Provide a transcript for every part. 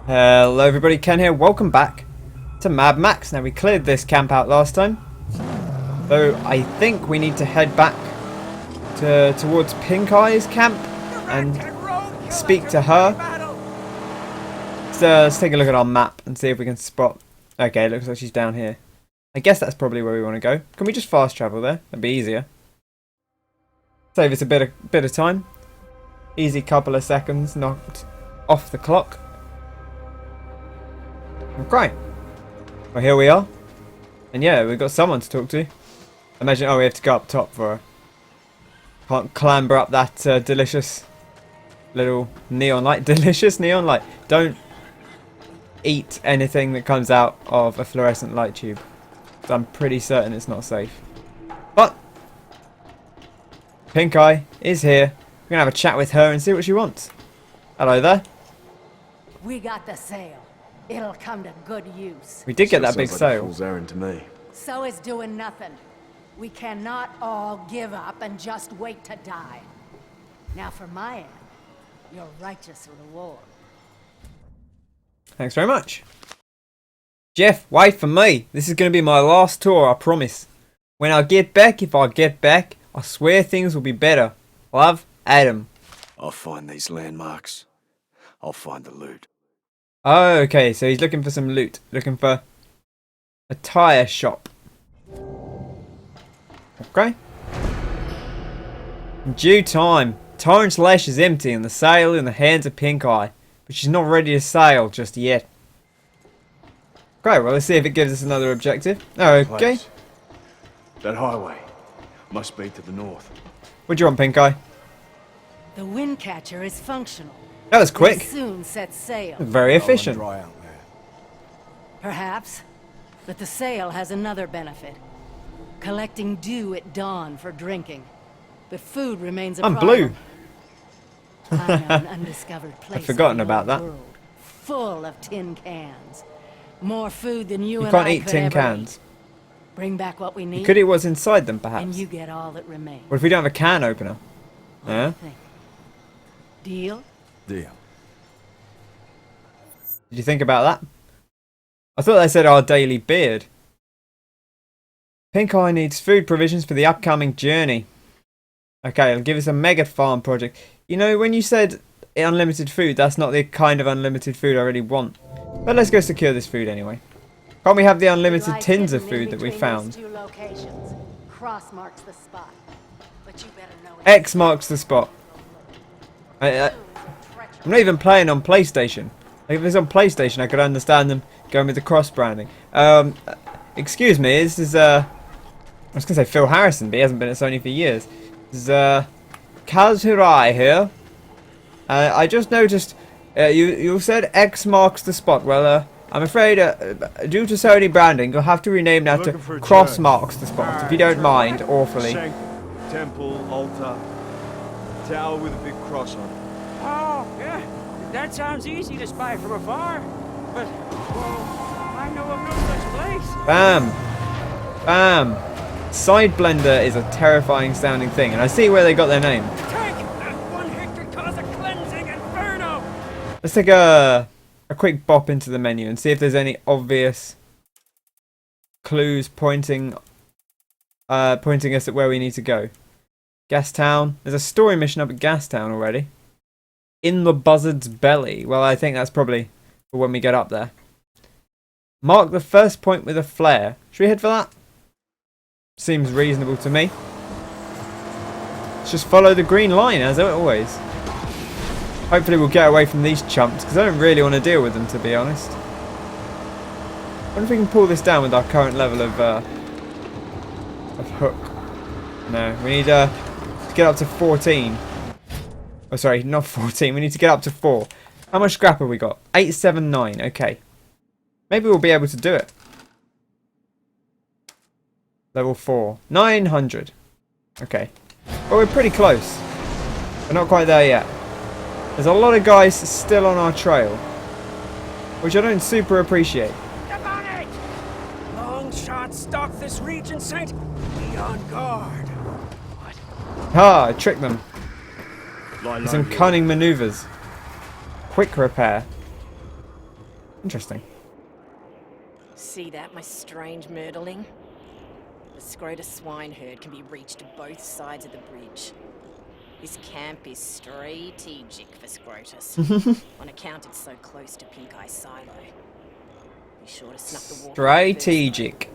Hello everybody, Ken here. Welcome back to Mad Max. Now we cleared this camp out last time, so I think we need to head back towards Pink Eye's camp and speak to her. So let's take a look at our map and see if we can spot. Okay, it looks like she's down here. I guess that's probably where we want to go. Can we just fast travel there? That'd be easier. Save us a bit of time. Easy couple of seconds knocked off the clock. Okay. Well, here we are. And yeah, we've got someone to talk to. Imagine, oh, we have to go up top for her. Can't clamber up that delicious little neon light. Delicious neon light. Don't eat anything that comes out of a fluorescent light tube. I'm pretty certain it's not safe. But Pink Eye is here. We're going to have a chat with her and see what she wants. Hello there. We got the sale. It'll come to good use. We did get that big sale. Fool's errand to me. So is doing nothing. We cannot all give up and just wait to die. Now for my end, your righteous reward. Thanks very much. Jeff, wait for me. This is going to be my last tour, I promise. When I get back, if I get back, I swear things will be better. Love, Adam. I'll find these landmarks. I'll find the loot. Oh, okay, so he's looking for some loot. Looking for a tyre shop. Okay. In due time. Torrance Lash is empty and the sail in the hands of Pink Eye. But she's not ready to sail just yet. Great, well let's see if it gives us another objective. Okay. Place. That highway must be to the north. What do you want, Pink Eye? The wind catcher is functional. That was quick. We'll soon set sail. Very efficient. Dry out there. Perhaps. But the sail has another benefit. Collecting dew at dawn for drinking. But food remains a I'm problem. blue. I know an undiscovered place. I've forgotten in the about that. world, full of tin cans. More food than you You and can't I eat could tin ever cans. eat. Bring back what we need. You could eat what's inside them, and perhaps. you get all that remains. What if we don't have a can opener? Yeah? Deal? Deal. Did you think about that? I thought they said our daily beard. Pink Eye needs food provisions for the upcoming journey. Okay, it'll give us a mega farm project. You know, when you said unlimited food, that's not the kind of unlimited food I really want. But let's go secure this food anyway. Can't we have the unlimited tins of food that we found? Two locations. Cross marks the spot. But you better know X marks the spot. I'm not even playing on PlayStation. Like if it was on PlayStation, I could understand them going with the cross branding. Excuse me, this is I was gonna say Phil Harrison, but he hasn't been at Sony for years. This is Kaz Hirai here. I just noticed you said X marks the spot. Well, I'm afraid due to Sony branding, you'll have to rename that to Cross Marks the Spot, if you don't mind, awfully. Temple, altar, tower with a big cross on it. Oh, yeah. That sounds easy to spy from afar. But, well, I know of no such place. Bam! Bam! Side blender is a terrifying sounding thing, and I see where they got their name. Take that 1 hectare cause a cleansing inferno! Let's take a quick bop into the menu and see if there's any obvious clues pointing us at where we need to go. Gastown. There's a story mission up at Gastown already. In the buzzard's belly. Well, I think that's probably for when we get up there. Mark the first point with a flare. Should we head for that? Seems reasonable to me. Let's just follow the green line as always. Hopefully we'll get away from these chumps because I don't really want to deal with them, to be honest. I wonder if we can pull this down with our current level of hook. No, we need to get up to 14. Oh, sorry, not 14. We need to get up to 4. How much scrap have we got? 879. Okay. Maybe we'll be able to do it. Level 4. 900. Okay. Well, we're pretty close. We're not quite there yet. There's a lot of guys still on our trail, which I don't super appreciate. Up on it! Long shots stalk this region, Saint. Be on guard. Ah, I tricked them. Some cunning maneuvers. Quick repair. Interesting. See that, my strange myrtling? The Scrota swine herd can be reached both sides of the bridge. This camp is strategic for Scrotus, on account it's so close to Pink Eye's silo. Be sure to snuff the water. Strategic.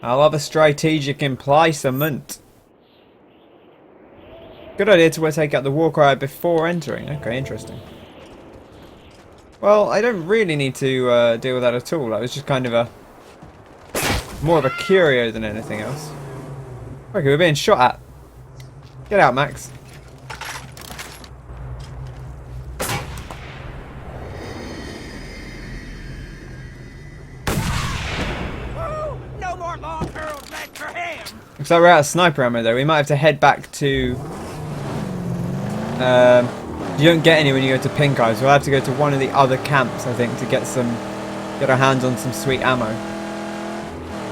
I love a strategic emplacement. Good idea to take out the war cry before entering. Okay, interesting. Well, I don't really need to deal with that at all. That was just kind of a... more of a curio than anything else. Okay, we're being shot at. Get out, Max. Woo! No more long hurled lead for him! Looks like we're out of sniper ammo though. We might have to head back to... you don't get any when you go to Pink Eyes. We'll have to go to one of the other camps, I think, to get our hands on some sweet ammo.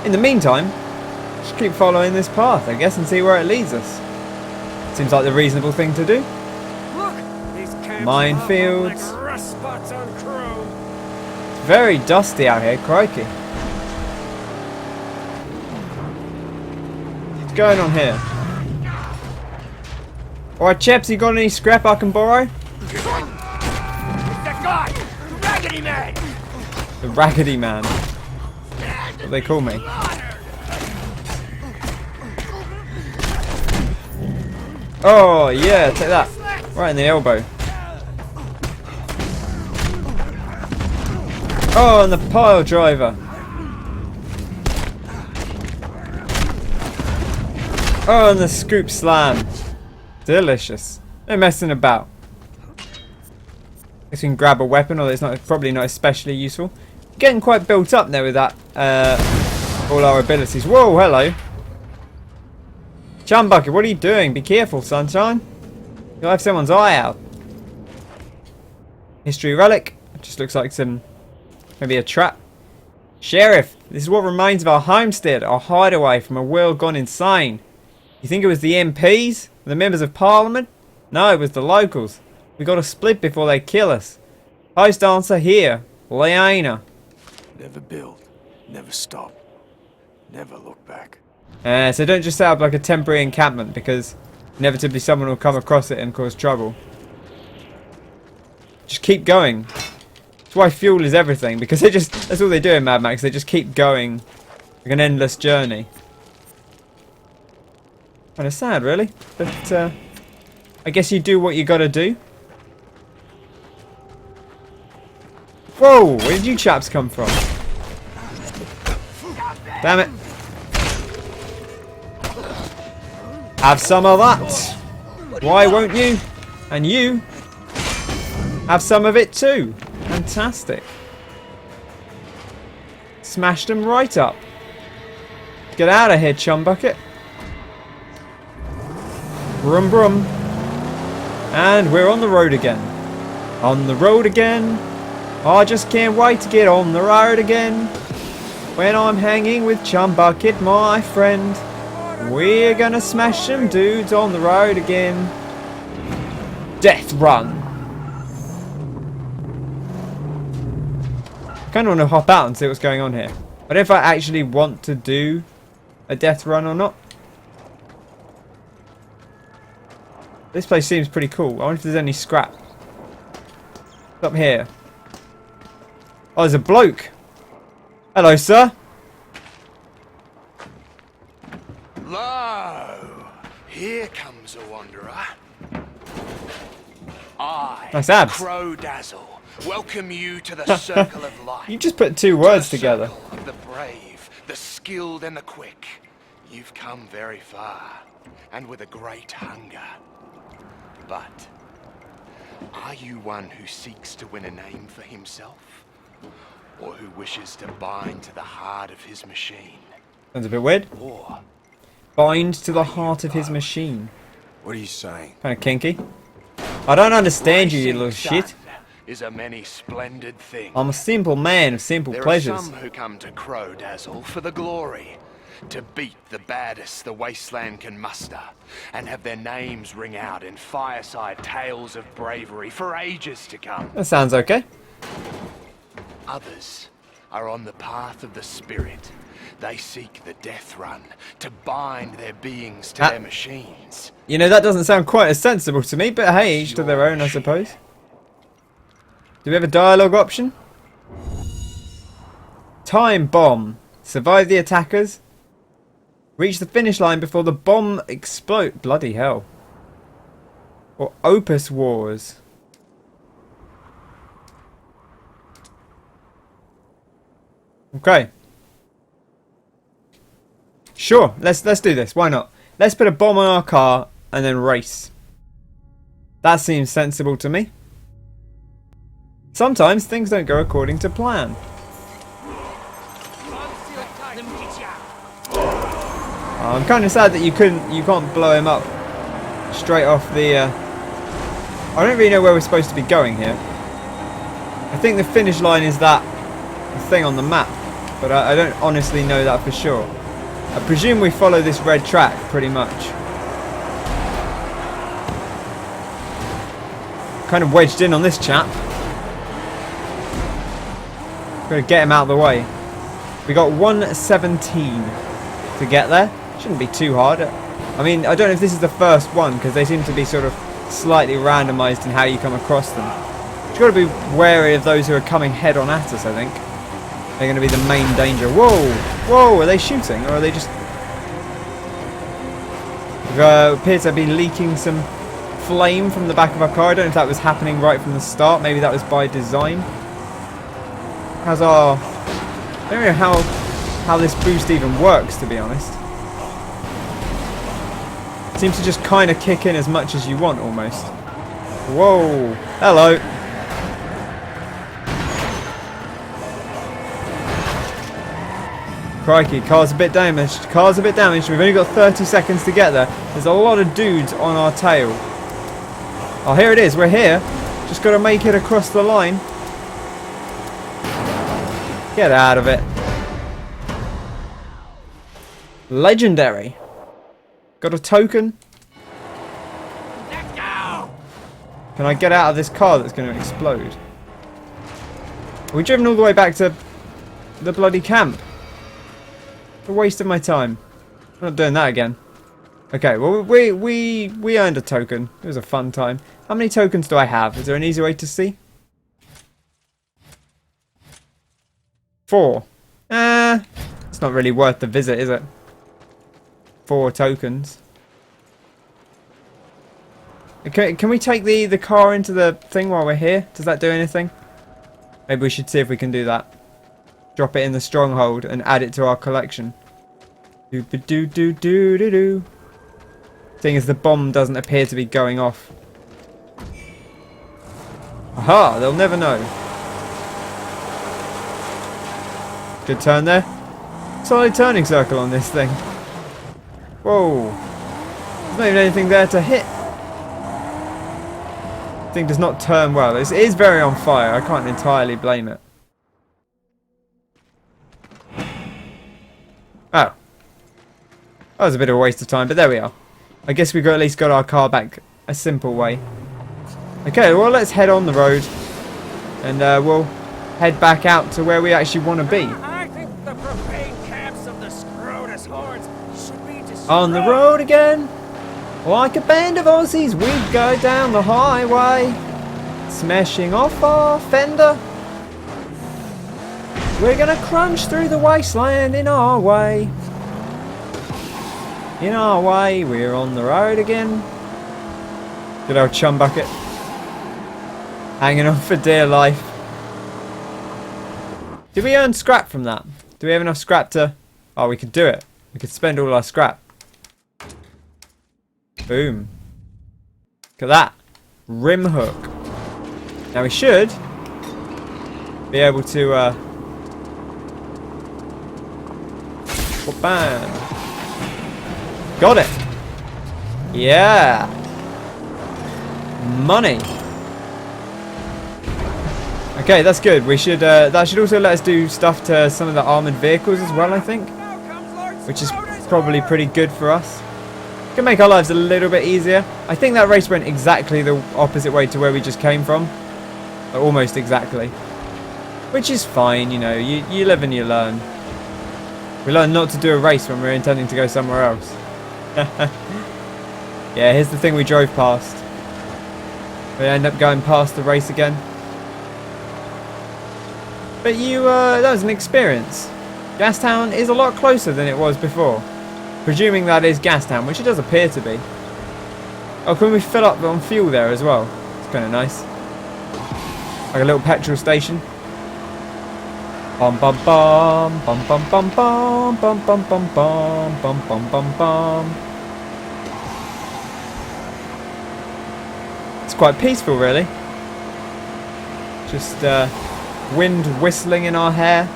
In the meantime, just keep following this path, I guess, and see where it leads us. Seems like the reasonable thing to do. Look! These camps Minefields. pop up like rust spots on Crow. It's very dusty out here, crikey. What's going on here? Alright, chaps, you got any scrap I can borrow? It's that guy! The Raggedy Man! The Raggedy Man. What do they call me? Oh, yeah, take that. Right in the elbow. Oh, and the pile driver. Oh, and the scoop slam. Delicious. No messing about. Guess we can grab a weapon, although it's probably not especially useful. Getting quite built up there with that. All our abilities. Whoa, hello. Chumbucket, what are you doing? Be careful, sunshine. You'll have someone's eye out. History relic. Just looks like maybe a trap. Sheriff, this is what remains of our homestead, our hideaway from a world gone insane. You think it was the MPs? The members of parliament? No, it was the locals. We got to split before they kill us. Host answer here. Leona. Never build, never stop, never look back. So don't just set up like a temporary encampment, because inevitably someone will come across it and cause trouble. Just keep going. That's why fuel is everything, because that's all they do in Mad Max. They just keep going like an endless journey. Kind of sad, really, but I guess you do what you gotta do. Whoa, where did you chaps come from? Damn it. Have some of that. Why won't you? And you have some of it too. Fantastic. Smashed them right up. Get out of here, Chumbucket. Brum brum. And we're on the road again. On the road again. I just can't wait to get on the road again. When I'm hanging with Chumbucket, my friend. We're gonna smash some dudes on the road again. Death run. I kind of want to hop out and see what's going on here. I don't know if I actually want to do a death run or not. This place seems pretty cool. I wonder if there's any scrap. What's up here? Oh, there's a bloke. Hello, sir. Lo, here comes a wanderer. I, Nice abs. Crow Dazzle, welcome you to the circle of life. You just put two words The together. circle of the brave, the skilled and the quick. You've come very far, and with a great hunger. But are you one who seeks to win a name for himself, or who wishes to bind to the heart of his machine? Sounds a bit weird. Or Bind to the heart of his machine. What are you saying? Kind of kinky. I don't understand you, you little racing shit. sun is a many splendid thing. I'm a simple man of simple There pleasures. are some who come to Crow Dazzle for the glory, to beat the baddest the wasteland can muster, and have their names ring out in fireside tales of bravery for ages to come. That sounds okay. Others are on the path of the spirit. They seek the death run to bind their beings to their machines. You know, that doesn't sound quite as sensible to me, but hey, each to their own, I suppose. Do we have a dialogue option? Time bomb. Survive the attackers. Reach the finish line before the bomb explodes. Bloody hell. Or Opus Wars. Okay. Sure, let's do this. Why not? Let's put a bomb on our car and then race. That seems sensible to me. Sometimes things don't go according to plan. I'm kind of sad that you can't blow him up straight off the. I don't really know where we're supposed to be going here. I think the finish line is that thing on the map, but I don't honestly know that for sure. I presume we follow this red track pretty much. Kind of wedged in on this chap. Gotta get him out of the way. We got 117 to get there. Shouldn't be too hard. I mean, I don't know if this is the first one because they seem to be sort of slightly randomized in how you come across them. You've got to be wary of those who are coming head on at us, I think. They're going to be the main danger. Whoa! Whoa! Are they shooting or are they just... We appear to be leaking some flame from the back of our car. I don't know if that was happening right from the start. Maybe that was by design. How's our... I don't know how this boost even works, to be honest. Seems to just kind of kick in as much as you want, almost. Whoa! Hello! Crikey, car's a bit damaged. Car's a bit damaged. We've only got 30 seconds to get there. There's a lot of dudes on our tail. Oh, here it is. We're here. Just got to make it across the line. Get out of it. Legendary. Got a token. Let go! Can I get out of this car that's going to explode? Are we driven all the way back to the bloody camp? A waste of my time. I'm not doing that again. Okay, well we earned a token. It was a fun time. How many tokens do I have? Is there an easy way to see? 4. It's not really worth the visit, is it? 4 tokens. Okay, can we take the car into the thing while we're here? Does that do anything? Maybe we should see if we can do that. Drop it in the stronghold and add it to our collection. Do-ba-do-do-do-do-do. Thing is, the bomb doesn't appear to be going off. Aha! They'll never know. Good turn there. Solid turning circle on this thing. Whoa! There's not even anything there to hit. Thing does not turn well. It is very on fire. I can't entirely blame it. Oh. That was a bit of a waste of time, but there we are. I guess we at least got our car back a simple way. Okay, well let's head on the road. And we'll head back out to where we actually want to be. I think the profane camps of the Scrotus hordes should be destroyed. On the road again. Like a band of Aussies, we go down the highway. Smashing off our fender. We're gonna crunch through the wasteland in our way. In our way, we're on the road again. Good old Chumbucket. Hanging on for dear life. Did we earn scrap from that? Do we have enough scrap to... Oh, we could do it. We could spend all our scrap. Boom. Look at that. Rim hook. Now we should be able to... Bam. Got it. Yeah. Money. Okay, that's good. We should. That should also let us do stuff to some of the armored vehicles as well, I think, which is probably pretty good for us. Can make our lives a little bit easier. I think that race went exactly the opposite way to where we just came from. Almost exactly. Which is fine, you know, you live and you learn. We learn not to do a race when we're intending to go somewhere else. Yeah, here's the thing we drove past. We end up going past the race again. But that was an experience. Gastown is a lot closer than it was before. Presuming that is Gastown, which it does appear to be. Oh, can we fill up on fuel there as well? It's kind of nice. Like a little petrol station. Bum bum bum bum bum bum bum bum bum bum bum bum bum bum bum. It's quite peaceful, really. Just wind whistling in our hair.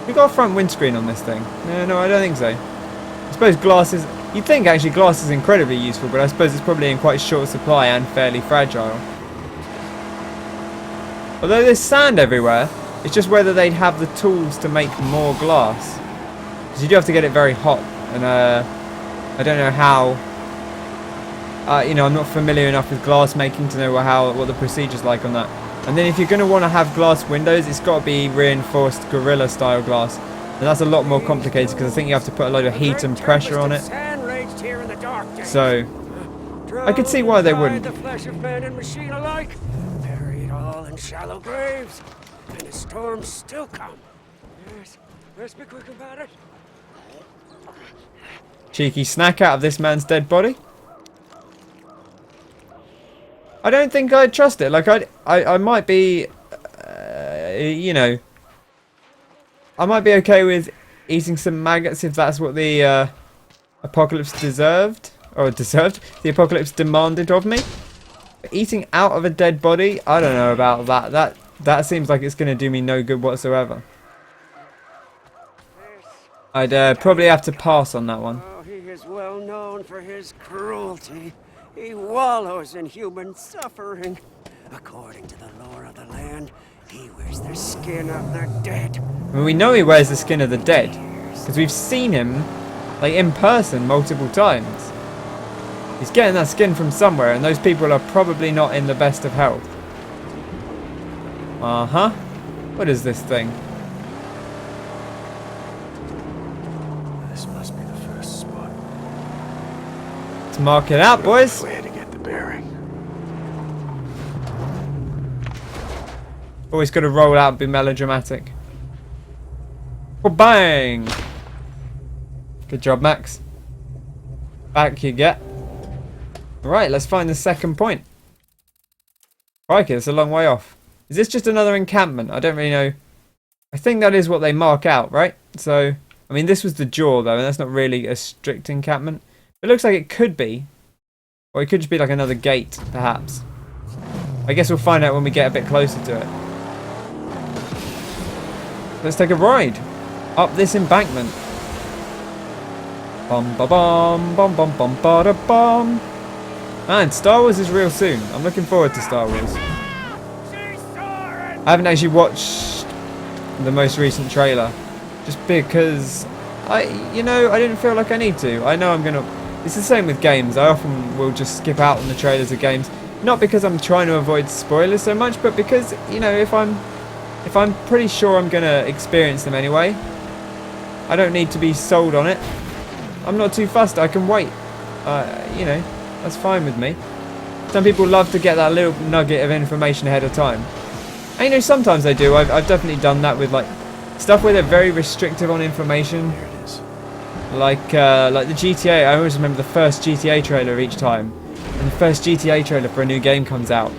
We got a front windscreen on this thing. No, I don't think so. I suppose glass is... You'd think actually glass is incredibly useful, but I suppose it's probably in quite short supply and fairly fragile. Although there's sand everywhere, it's just whether they'd have the tools to make more glass. Because you do have to get it very hot, and I don't know how... you know, I'm not familiar enough with glass making to know what the procedure's like on that. And then if you're going to want to have glass windows, it's got to be reinforced Gorilla style glass. And that's a lot more complicated because I think you have to put a load of heat and pressure on it. So, I could see why they wouldn't. The flesh of man and machine alike, buried all in shallow graves, and the storms still come. Yes, let's be quick about it. Cheeky snack out of this man's dead body. I don't think I'd trust it. Like I might be, you know, I might be okay with eating some maggots if that's what the apocalypse deserved, the apocalypse demanded of me. But eating out of a dead body, I don't know about that. That seems like it's going to do me no good whatsoever. I'd probably have to pass on that one. Oh, he is well known for his cruelty. He wallows in human suffering. According to the lore of the land, he wears the skin of the dead. I mean, we know he wears the skin of the dead because we've seen him, like, in person multiple times. He's getting that skin from somewhere, and those people are probably not in the best of health. Uh-huh. What is this thing? This must be the first spot. Let's mark it out, boys. Where to get the bearing? Always got to roll out and be melodramatic. Oh, bang! Good job, Max. Back you get. Right, let's find the second point. Crikey, it's a long way off. Is this just another encampment? I don't really know. I think that is what they mark out, right? So, I mean, this was the jaw, though, and that's not really a strict encampment. It looks like it could be. Or it could just be like another gate, perhaps. I guess we'll find out when we get a bit closer to it. Let's take a ride up this embankment. Bum ba bum bum bum bum ba da bum. Man, Star Wars is real soon. I'm looking forward to Star Wars. I haven't actually watched the most recent trailer, just because I didn't feel like I need to. I know I'm gonna. It's the same with games. I often will just skip out on the trailers of games, not because I'm trying to avoid spoilers so much, but because, you know, if I'm pretty sure I'm gonna experience them anyway, I don't need to be sold on it. I'm not too fussed. I can wait. You know, that's fine with me. Some people love to get that little nugget of information ahead of time. And, you know, sometimes they do. I've definitely done that with, like, stuff where they're very restrictive on information. There it is. Like the GTA. I always remember the first GTA trailer each time. And the first GTA trailer for a new game comes out.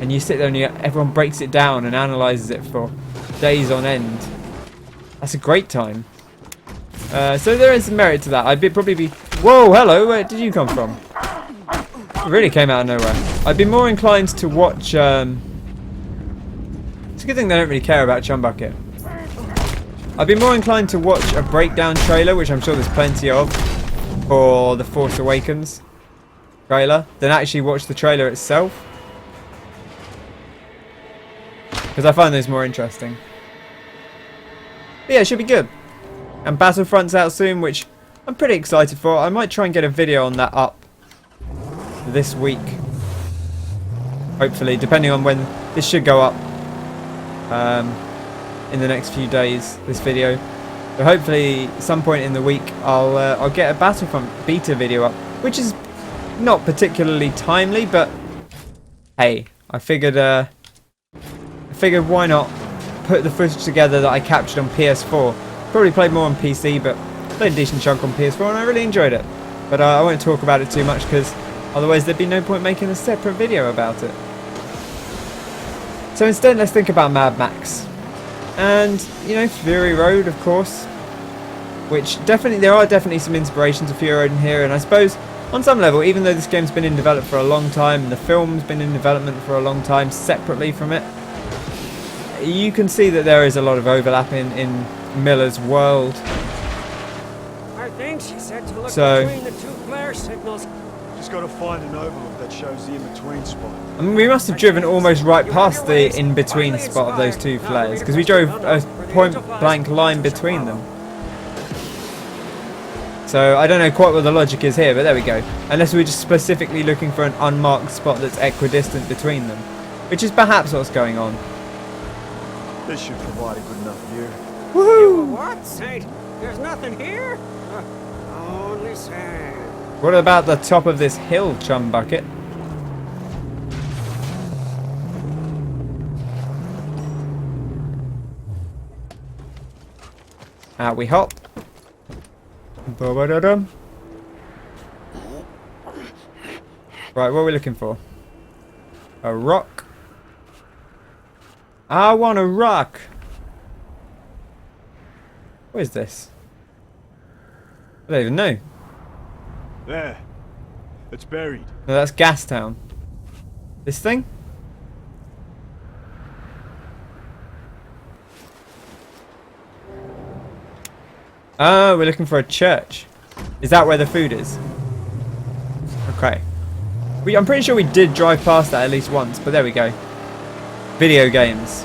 And you sit there and everyone breaks it down and analyses it for days on end. That's a great time. So there is some merit to that. I'd probably be... Whoa, hello, where did you come from? It really came out of nowhere. I'd be more inclined to watch... It's a good thing they don't really care about Chumbucket. I'd be more inclined to watch a breakdown trailer, which I'm sure there's plenty of, for The Force Awakens trailer, than actually watch the trailer itself. Because I find those more interesting. But yeah, it should be good. And Battlefront's out soon, which I'm pretty excited for. I might try and get a video on that up this week. Hopefully, depending on when this should go up. in the next few days, this video. So hopefully some point in the week I'll get a Battlefront beta video up, which is not particularly timely, but hey, I figured why not put the footage together that I captured on PS4. Probably played more on PC, but played a decent chunk on PS4 and I really enjoyed it. But I won't talk about it too much because otherwise there'd be no point making a separate video about it. So instead, let's think about Mad Max. And, you know, Fury Road, of course. Which there are definitely some inspirations of Fury Road in here. And I suppose, on some level, even though this game's been in development for a long time, and the film's been in development for a long time separately from it, you can see that there is a lot of overlap in Miller's world. I think she said to look So- between the two flare signals. Just gotta find an overlook that shows the in-between spot. I mean, we must have driven almost right past the in-between spot of those two flares, because we drove a point-blank line between them. So I don't know quite what the logic is here, but there we go. Unless we're just specifically looking for an unmarked spot that's equidistant between them, which is perhaps what's going on. This should provide a good enough view. Woohoo! What, Saint? There's nothing here? Only sand. What about the top of this hill, Chumbucket? Out we hop. Ba-ba-da-dum. Right, what are we looking for? A rock. I want a rock. What is this? I don't even know. There. It's buried. No, that's Gastown. This thing? Oh, we're looking for a church. Is that where the food is? Okay. I'm pretty sure we did drive past that at least once, but there we go. Video games.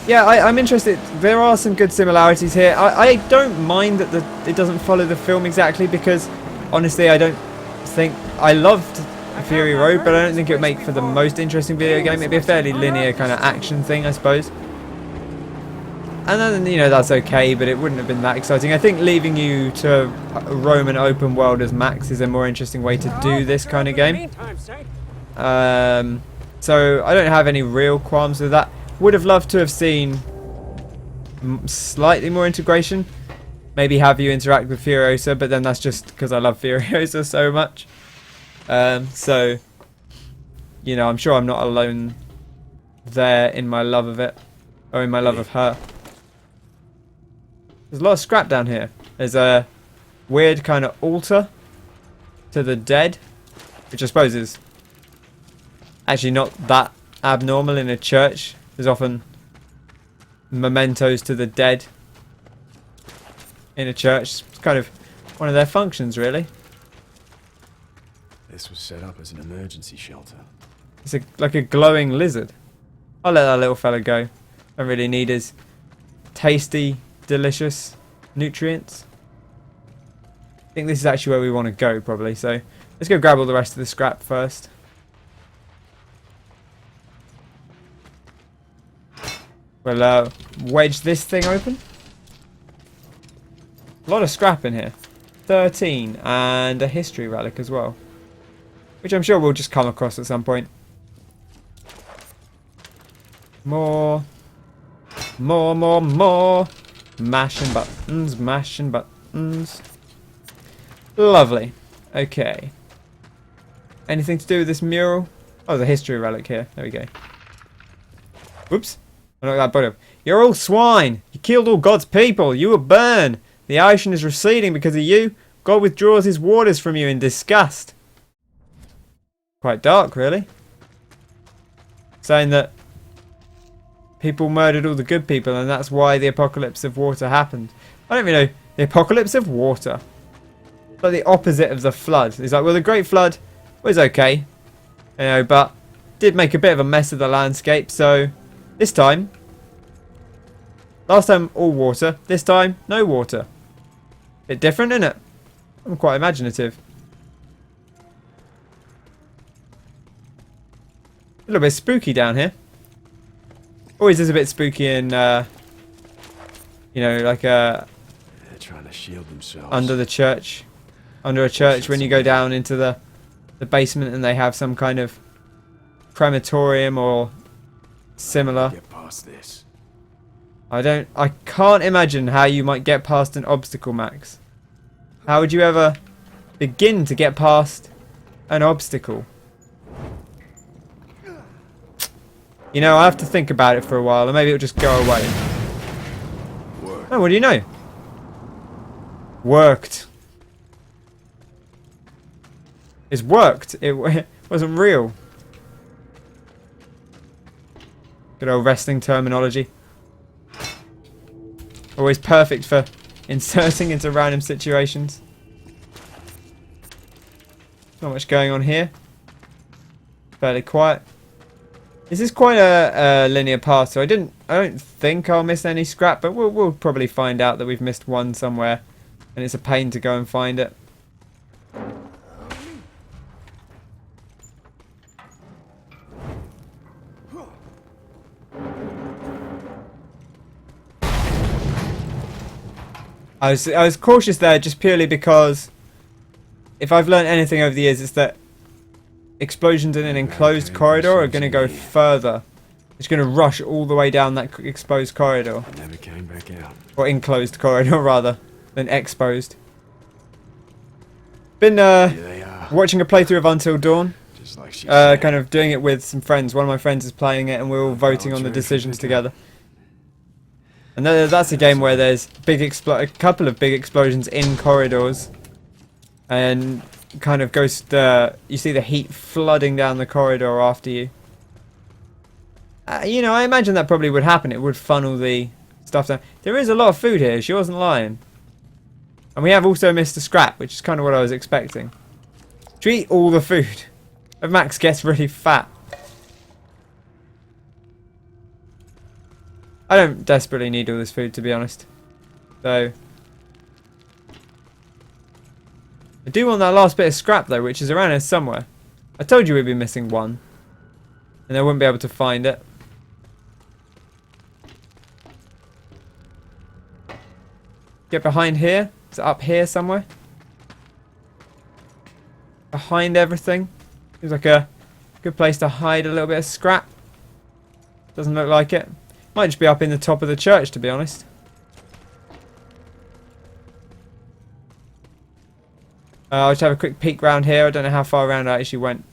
Yeah, I'm interested. There are some good similarities here. I don't mind that it doesn't follow the film exactly, because honestly, I don't think... I loved Fury Road, but I don't think it would make for the most interesting video game. It'd be a fairly linear kind of action thing, I suppose. And then, you know, that's okay, but it wouldn't have been that exciting. I think leaving you to roam an open world as Max is a more interesting way to do this kind of game. So I don't have any real qualms with that. Would have loved to have seen slightly more integration. Maybe have you interact with Furiosa, but then that's just because I love Furiosa so much. So, you know, I'm sure I'm not alone there in my love of it, or in my love of her. There's a lot of scrap down here. There's a weird kind of altar to the dead, which I suppose is actually not that abnormal in a church. There's often mementos to the dead in a church. It's kind of one of their functions, really. This was set up as an emergency shelter. It's like a glowing lizard. I'll let that little fella go. Don't really need his tasty, delicious nutrients. I think this is actually where we want to go, probably. So let's go grab all the rest of the scrap first. We'll wedge this thing open. A lot of scrap in here. 13 and a history relic as well, which I'm sure we'll just come across at some point. More. Mashing buttons. Lovely. Okay. Anything to do with this mural? Oh, there's a history relic here. There we go. Whoops. I knocked that button up. You're all swine. You killed all God's people. You will burn. The ocean is receding because of you. God withdraws his waters from you in disgust. Quite dark, really. Saying that people murdered all the good people and that's why the apocalypse of water happened. I don't really know. The apocalypse of water. It's like the opposite of the flood. It's like, well, the Great Flood was okay. You know, but did make a bit of a mess of the landscape. So this time, last time all water. This time, no water. Bit different, isn't it? I'm quite imaginative. A little bit spooky down here. Always is a bit spooky in, you know, like They're trying to shield themselves. under the church. Under a church when you go down into the basement and they have some kind of crematorium or similar. Get past this. I can't imagine how you might get past an obstacle, Max. How would you ever begin to get past an obstacle? You know, I have to think about it for a while, and maybe it'll just go away. Work. Oh, what do you know? Worked. It's worked. It wasn't real. Good old wrestling terminology. Always perfect for inserting into random situations. Not much going on here. Fairly quiet. This is quite a linear path, so I don't think I'll miss any scrap, but we'll probably find out that we've missed one somewhere, and it's a pain to go and find it. I was cautious there just purely because if I've learned anything over the years, it's that explosions in an enclosed corridor are going to go further. It's going to rush all the way down that exposed corridor. Never came back out. Or enclosed corridor, rather, than exposed. Been Here they are. watching a playthrough of Until Dawn. Just like she said. Kind of doing it with some friends. One of my friends is playing it and we're all voting on the decisions together. And that's a game where there's a couple of big explosions in corridors, and kind of goes you see the heat flooding down the corridor after you. You know, I imagine that probably would happen. It would funnel the stuff down. There is a lot of food here. She wasn't lying. And we have also missed a scrap, which is kind of what I was expecting. To eat all the food, and Max gets really fat. I don't desperately need all this food, to be honest. So I do want that last bit of scrap, though, which is around here somewhere. I told you we'd be missing one, and I wouldn't be able to find it. Get behind here. Is it up here somewhere? Behind everything. Seems like a good place to hide a little bit of scrap. Doesn't look like it. Might just be up in the top of the church, to be honest. I'll just have a quick peek round here. I don't know how far around I actually went.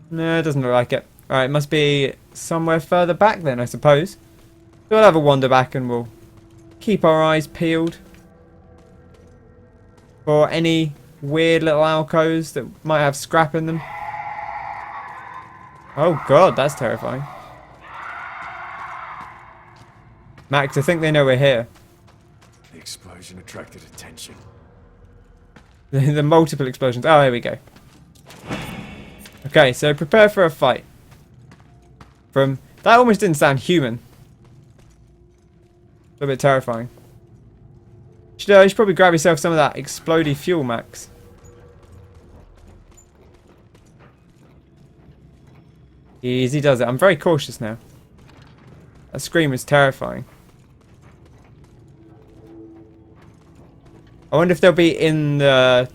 No, it doesn't look like it. Alright, it must be somewhere further back then, I suppose. We'll have a wander back and we'll keep our eyes peeled for any weird little alcoves that might have scrap in them. Oh god, that's terrifying. Max, I think they know we're here. The explosion attracted attention. The multiple explosions. Oh, here we go. Okay, so prepare for a fight. That almost didn't sound human. A little bit terrifying. You should probably grab yourself some of that explodey fuel, Max. Easy does it. I'm very cautious now. That scream was terrifying. I wonder if they'll be in the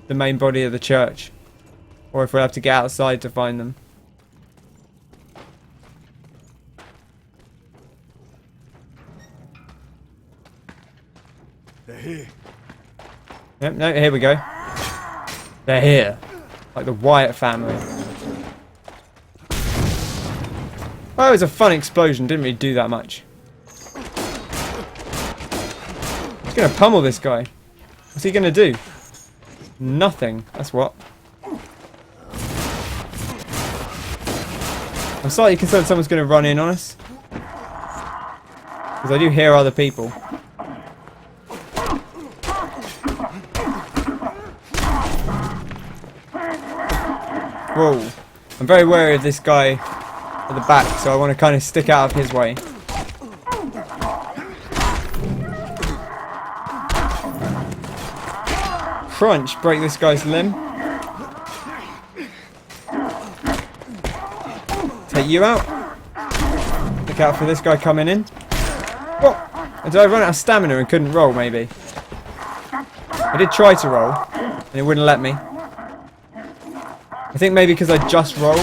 main body of the church, or if we'll have to get outside to find them. They're here. Yep, no, here we go. They're here. Like the Wyatt family. Oh, it was a fun explosion. Didn't really do that much. He's gonna pummel this guy. What's he gonna do? Nothing. That's what. I'm slightly concerned someone's gonna run in on us. Because I do hear other people. Whoa. I'm very wary of this guy at the back, so I want to kind of stick out of his way. Crunch, break this guy's limb. Take you out. Look out for this guy coming in. What? Did I run out of stamina and couldn't roll, maybe? I did try to roll, and it wouldn't let me. I think maybe because I just rolled.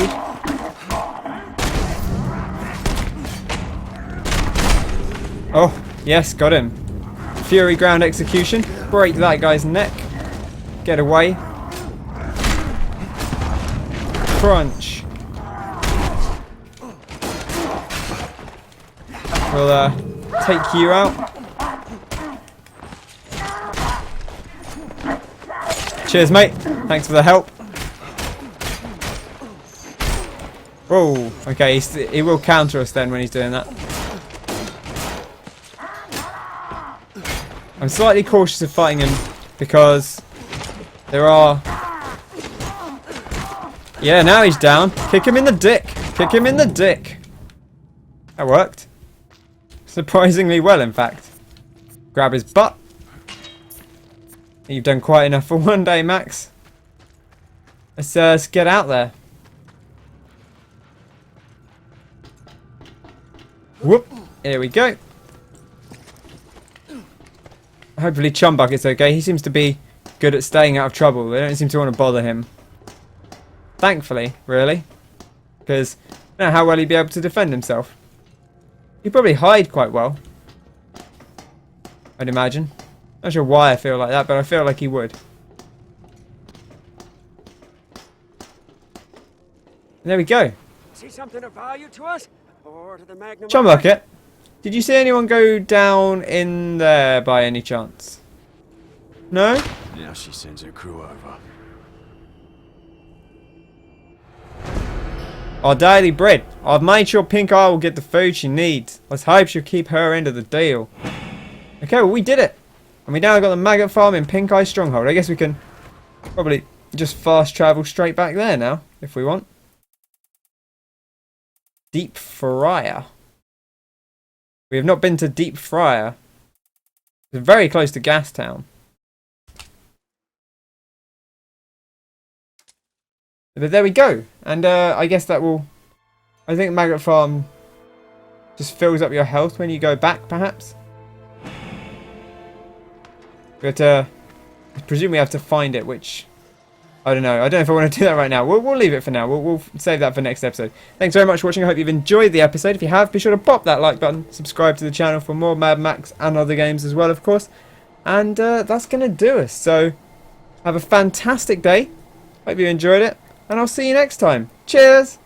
Oh, yes, got him. Fury ground execution. Break that guy's neck. Get away. Crunch. We'll take you out. Cheers, mate. Thanks for the help. Whoa. Okay, he will counter us then when he's doing that. I'm slightly cautious of fighting him because there are... Yeah, now he's down. Kick him in the dick. Kick him in the dick. That worked. Surprisingly well, in fact. Grab his butt. You've done quite enough for one day, Max. Let's get out there. Whoop. Here we go. Hopefully Chumbucket's okay. He seems to be good at staying out of trouble. They don't seem to want to bother him. Thankfully, really. Because I don't know how well he'd be able to defend himself. He'd probably hide quite well. I'd imagine. Not sure why I feel like that, but I feel like he would. And there we go. See something of value to us? Or to the Magnum? Chumbucket, did you see anyone go down in there by any chance? No? Now she sends her crew over. Our daily bread. I've made sure Pink Eye will get the food she needs. Let's hope she'll keep her end of the deal. Okay, well we did it. And we now got the maggot farm in Pink Eye Stronghold. I guess we can probably just fast travel straight back there now, if we want. Deep Friar. We have not been to Deep Friar. It's very close to Gastown. But there we go. And I guess that will... I think Maggot Farm just fills up your health when you go back, perhaps. But I presume we have to find it, which... I don't know. I don't know if I want to do that right now. We'll leave it for now. We'll save that for next episode. Thanks very much for watching. I hope you've enjoyed the episode. If you have, be sure to pop that like button. Subscribe to the channel for more Mad Max and other games as well, of course. And that's going to do us. So, have a fantastic day. Hope you enjoyed it. And I'll see you next time. Cheers!